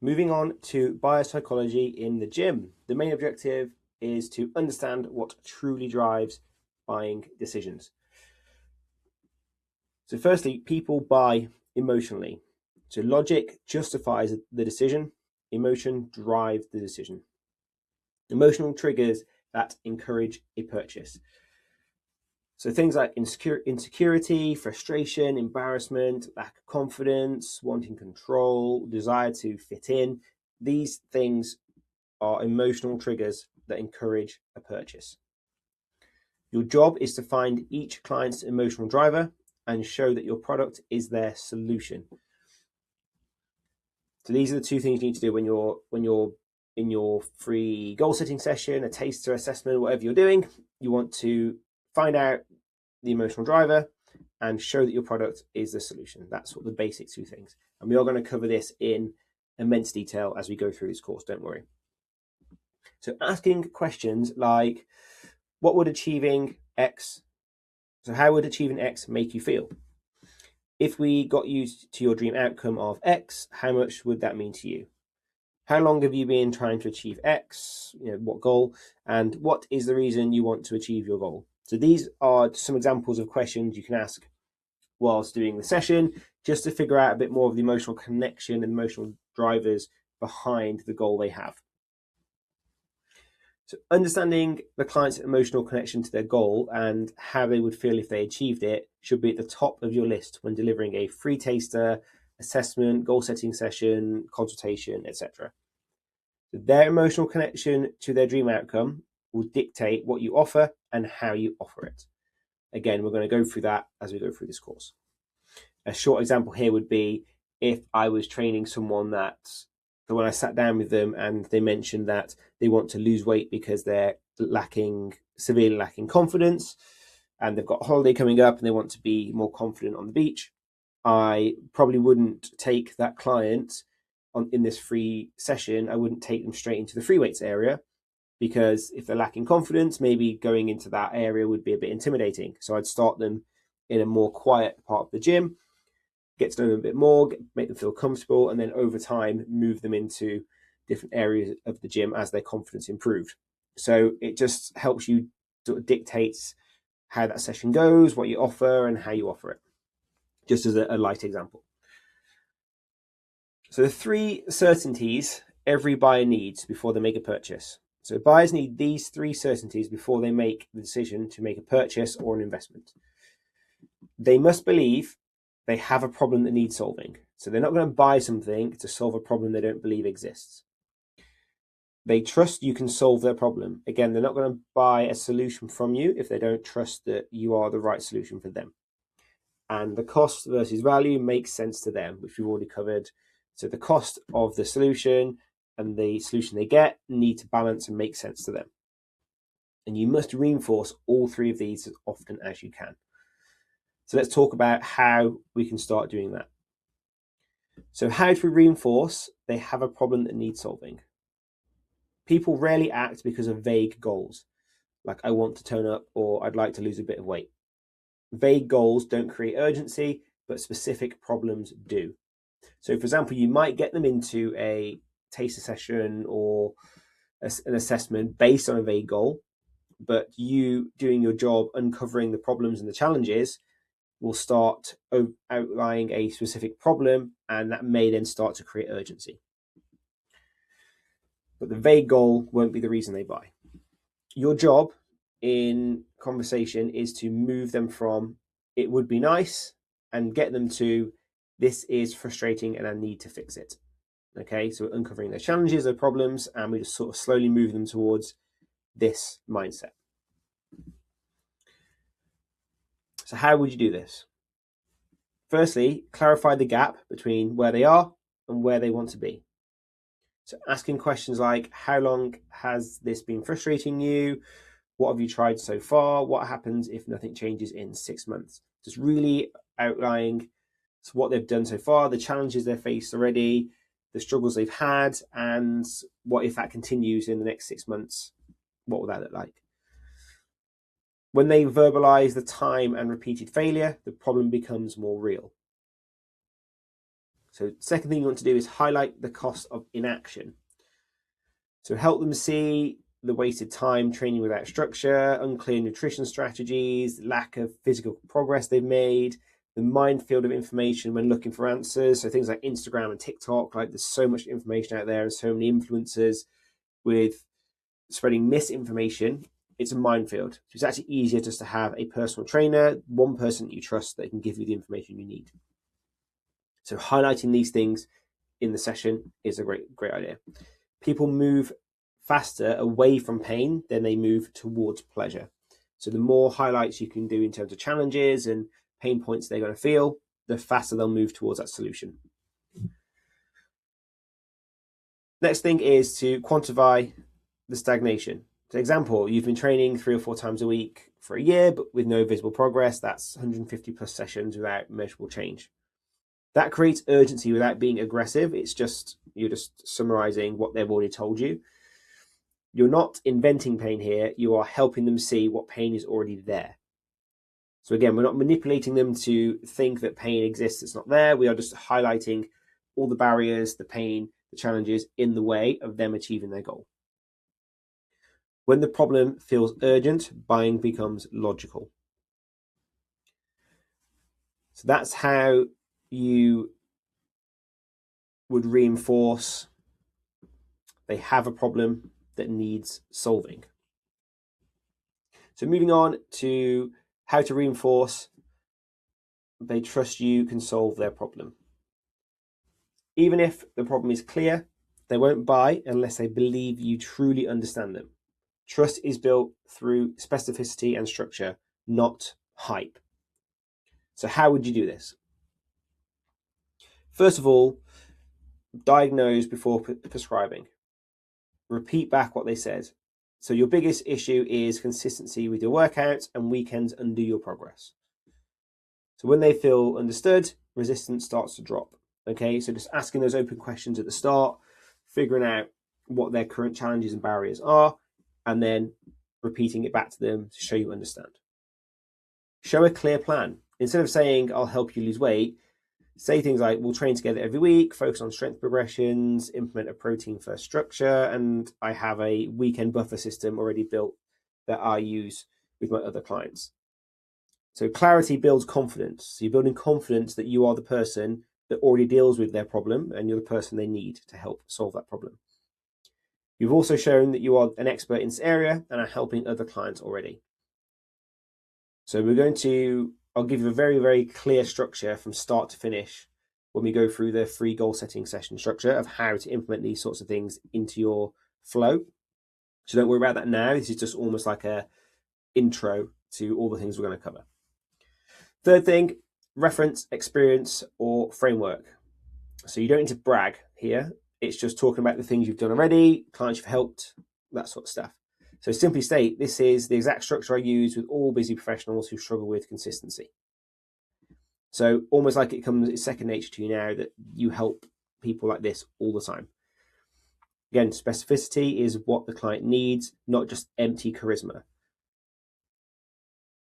Moving on to biopsychology in the gym. The main objective is to understand what truly drives buying decisions. So firstly, people buy emotionally. So logic justifies the decision, emotion drives the decision. Emotional triggers that encourage a purchase. So things like insecurity, frustration, embarrassment, lack of confidence, wanting control, desire to fit in, these things are emotional triggers that encourage a purchase. Your job is to find each client's emotional driver and show that your product is their solution. So these are the two things you need to do when you're in your free goal setting session, a taster assessment, whatever you're doing. You want to find out the emotional driver and show that your product is the solution. That's what the basic two things. And we are going to cover this in immense detail as we go through this course, don't worry. So asking questions like, what would achieving X, so how would achieving X make you feel? If we got you to your dream outcome of X, how much would that mean to you? How long have you been trying to achieve X? What goal? And what is the reason you want to achieve your goal? So these are some examples of questions you can ask whilst doing the session, just to figure out a bit more of the emotional connection and emotional drivers behind the goal they have. So understanding the client's emotional connection to their goal and how they would feel if they achieved it should be at the top of your list when delivering a free taster, assessment, goal setting session, consultation, etc. So their emotional connection to their dream outcome will dictate what you offer and how you offer it. Again, we're going to go through that as we go through this course. A short example here would be if I was training someone that, when I sat down with them and they mentioned that they want to lose weight because they're severely lacking confidence, and they've got a holiday coming up and they want to be more confident on the beach, I probably wouldn't take that client in this free session. I wouldn't take them straight into the free weights area, because if they're lacking confidence, maybe going into that area would be a bit intimidating. So I'd start them in a more quiet part of the gym, get to know them a bit more, make them feel comfortable, and then over time move them into different areas of the gym as their confidence improved. So it just helps you, sort of dictates how that session goes, what you offer, and how you offer it, just as a light example. So the three certainties every buyer needs before they make a purchase. So buyers need these three certainties before they make the decision to make a purchase or an investment. They must believe they have a problem that needs solving. So they're not going to buy something to solve a problem they don't believe exists. They trust you can solve their problem. Again, they're not going to buy a solution from you if they don't trust that you are the right solution for them. And the cost versus value makes sense to them, which we've already covered. So the cost of the solution and the solution they get need to balance and make sense to them. And you must reinforce all three of these as often as you can. So let's talk about how we can start doing that. So how do we reinforce they have a problem that needs solving? People rarely act because of vague goals, like I want to tone up or I'd like to lose a bit of weight. Vague goals don't create urgency, but specific problems do. So for example, you might get them into a taster session or an assessment based on a vague goal, but you doing your job uncovering the problems and the challenges will start outlining a specific problem, and that may then start to create urgency. But the vague goal won't be the reason they buy. Your job in conversation is to move them from it would be nice and get them to this is frustrating and I need to fix it. Okay, so we're uncovering their challenges, their problems, and we just sort of slowly move them towards this mindset. So how would you do this? Firstly, clarify the gap between where they are and where they want to be. So asking questions like, how long has this been frustrating you? What have you tried so far? What happens if nothing changes in 6 months? Just really outlining what they've done so far, the challenges they've faced already, the struggles they've had, and what if that continues in the next 6 months? What will that look like? When they verbalize the time and repeated failure, the problem becomes more real. So second thing you want to do is highlight the cost of inaction. So help them see the wasted time training without structure, unclear nutrition strategies, lack of physical progress they've made, the minefield of information when looking for answers. So things like Instagram and TikTok, like there's so much information out there and so many influencers with spreading misinformation. It's a minefield. So it's actually easier just to have a personal trainer, one person that you trust that can give you the information you need. So highlighting these things in the session is a great idea. People move faster away from pain than they move towards pleasure. So the more highlights you can do in terms of challenges and pain points they're going to feel, the faster they'll move towards that solution. Next thing is to quantify the stagnation. For example, you've been training 3 or 4 times a week for a year, but with no visible progress. That's 150 plus sessions without measurable change. That creates urgency without being aggressive. It's just, you're just summarizing what they've already told you. You're not inventing pain here. You are helping them see what pain is already there. So again, we're not manipulating them to think that pain exists. It's not there. We are just highlighting all the barriers, the pain, the challenges in the way of them achieving their goal. When the problem feels urgent, buying becomes logical. So that's how you would reinforce they have a problem that needs solving. So moving on to how to reinforce they trust you can solve their problem. Even if the problem is clear, they won't buy unless they believe you truly understand them. Trust is built through specificity and structure, not hype. So how would you do this? First of all, diagnose before prescribing. Repeat back what they said. So your biggest issue is consistency with your workouts, and weekends undo your progress. So when they feel understood, resistance starts to drop. Okay, so just asking those open questions at the start, figuring out what their current challenges and barriers are, and then repeating it back to them to show you understand. Show a clear plan. Instead of saying, I'll help you lose weight, say things like, we'll train together every week, focus on strength progressions, implement a protein first structure, and I have a weekend buffer system already built that I use with my other clients. So clarity builds confidence. So you're building confidence that you are the person that already deals with their problem and you're the person they need to help solve that problem. You've also shown that you are an expert in this area and are helping other clients already. So I'll give you a very, very clear structure from start to finish when we go through the free goal setting session structure of how to implement these sorts of things into your flow. So don't worry about that now. This is just almost like a intro to all the things we're going to cover. Third thing, reference, experience, or framework. So you don't need to brag here. It's just talking about the things you've done already, clients you've helped, that sort of stuff. So simply state, this is the exact structure I use with all busy professionals who struggle with consistency. So almost like it's second nature to you now that you help people like this all the time. Again, specificity is what the client needs, not just empty charisma.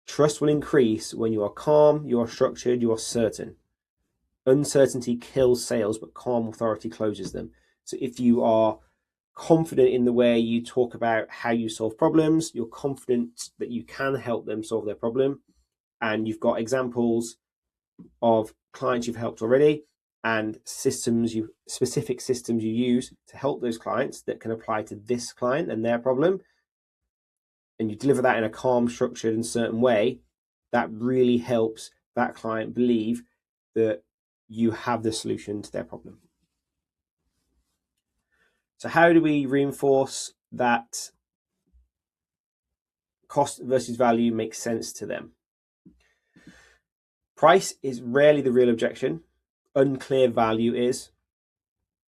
Trust will increase when you are calm, you are structured, you are certain. Uncertainty kills sales, but calm authority closes them. So if you are confident in the way you talk about how you solve problems, you're confident that you can help them solve their problem, and you've got examples of clients you've helped already and specific systems you use to help those clients that can apply to this client and their problem, and you deliver that in a calm, structured and certain way, that really helps that client believe that you have the solution to their problem. So how do we reinforce that cost versus value makes sense to them? Price is rarely the real objection. Unclear value is.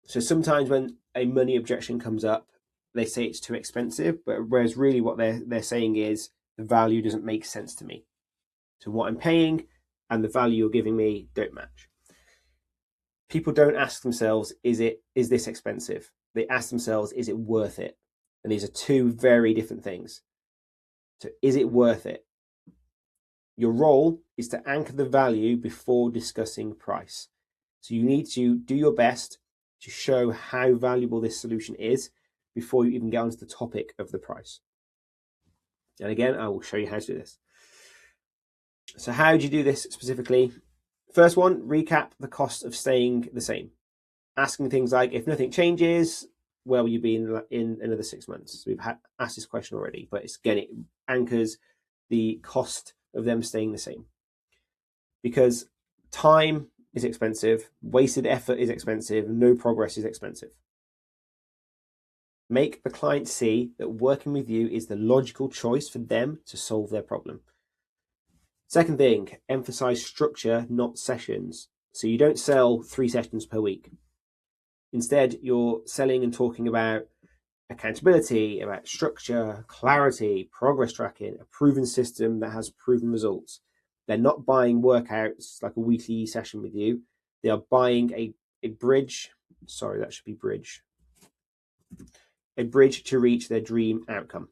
So sometimes when a money objection comes up, they say it's too expensive, but whereas really what they're saying is the value doesn't make sense to me. So what I'm paying and the value you're giving me don't match. People don't ask themselves, is this expensive? They ask themselves, is it worth it? And these are two very different things. So is it worth it? Your role is to anchor the value before discussing price. So you need to do your best to show how valuable this solution is before you even get onto the topic of the price. And again, I will show you how to do this. So how do you do this specifically? First one, recap the cost of staying the same. Asking things like, if nothing changes, where will you be in another 6 months? We've asked this question already, but again, it anchors the cost of them staying the same. Because time is expensive, wasted effort is expensive, no progress is expensive. Make the client see that working with you is the logical choice for them to solve their problem. Second thing, emphasize structure, not sessions. So you don't sell 3 sessions per week. Instead, you're selling and talking about accountability, about structure, clarity, progress tracking, a proven system that has proven results. They're not buying workouts like a weekly session with you. They are buying a bridge. Sorry, that should be bridge. A bridge to reach their dream outcome.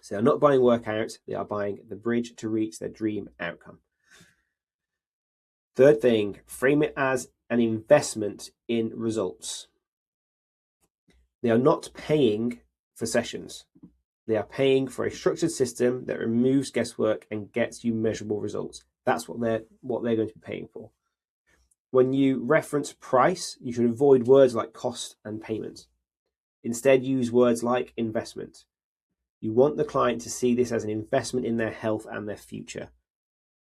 So they're not buying workouts. They are buying the bridge to reach their dream outcome. Third thing, frame it as an investment in results. They are not paying for sessions. They are paying for a structured system that removes guesswork and gets you measurable results. That's what they're going to be paying for. When you reference price, you should avoid words like cost and payment. Instead, use words like investment. You want the client to see this as an investment in their health and their future.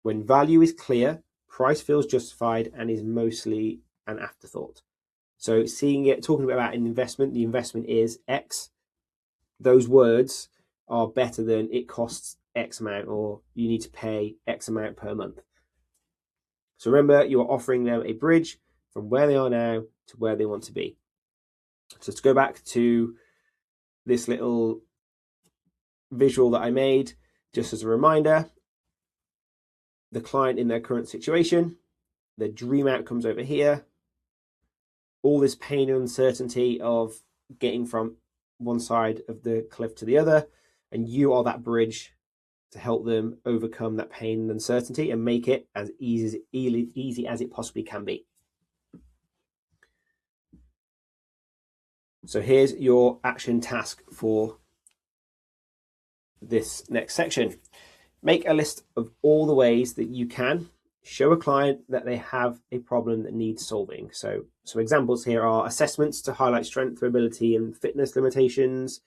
When value is clear, price feels justified and is mostly an afterthought. So seeing it, talking about an investment, the investment is X. Those words are better than it costs X amount or you need to pay X amount per month. So remember, you are offering them a bridge from where they are now to where they want to be. So to go back to this little visual that I made, just as a reminder, the client in their current situation, their dream outcomes over here, all this pain and uncertainty of getting from one side of the cliff to the other, and you are that bridge to help them overcome that pain and uncertainty and make it as easy as it possibly can be. So here's your action task for this next section. Make a list of all the ways that you can show a client that they have a problem that needs solving. So examples here are assessments to highlight strength, ability, and fitness limitations.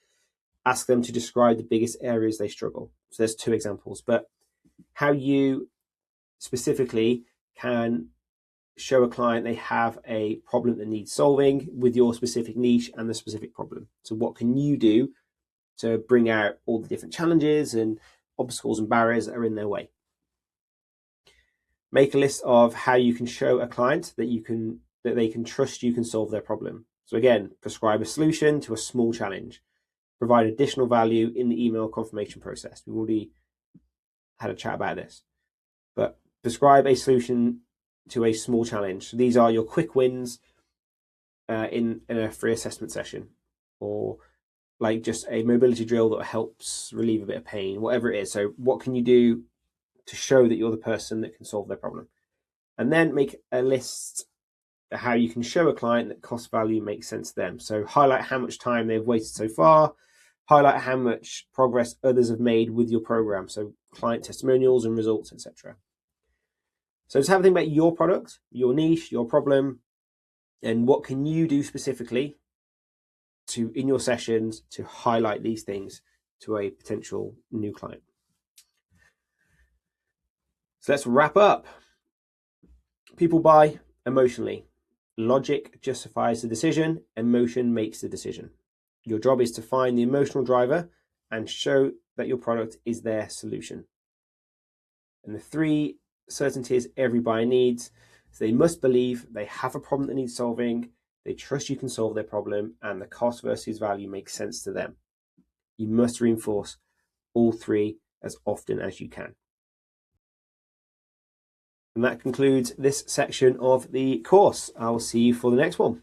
Ask them to describe the biggest areas they struggle. So there's 2 examples, but how you specifically can show a client they have a problem that needs solving with your specific niche and the specific problem. So what can you do to bring out all the different challenges and obstacles and barriers that are in their way? Make a list of how you can show a client that they can trust you can solve their problem. So again, prescribe a solution to a small challenge. Provide additional value in the email confirmation process. We've already had a chat about this. But prescribe a solution to a small challenge. So these are your quick wins in a free assessment session, or like just a mobility drill that helps relieve a bit of pain, whatever it is. So what can you do to show that you're the person that can solve their problem? And then make a list of how you can show a client that cost value makes sense to them. So highlight how much time they've wasted so far, highlight how much progress others have made with your program. So client testimonials and results, etc. So just have a think about your product, your niche, your problem, and what can you do specifically to in your sessions to highlight these things to a potential new client. So let's wrap up. People buy emotionally. Logic justifies the decision. Emotion makes the decision. Your job is to find the emotional driver and show that your product is their solution. And the 3 certainties every buyer needs. So they must believe they have a problem that needs solving, they trust you can solve their problem, and the cost versus value makes sense to them. You must reinforce all 3 as often as you can. And that concludes this section of the course. I will see you for the next one.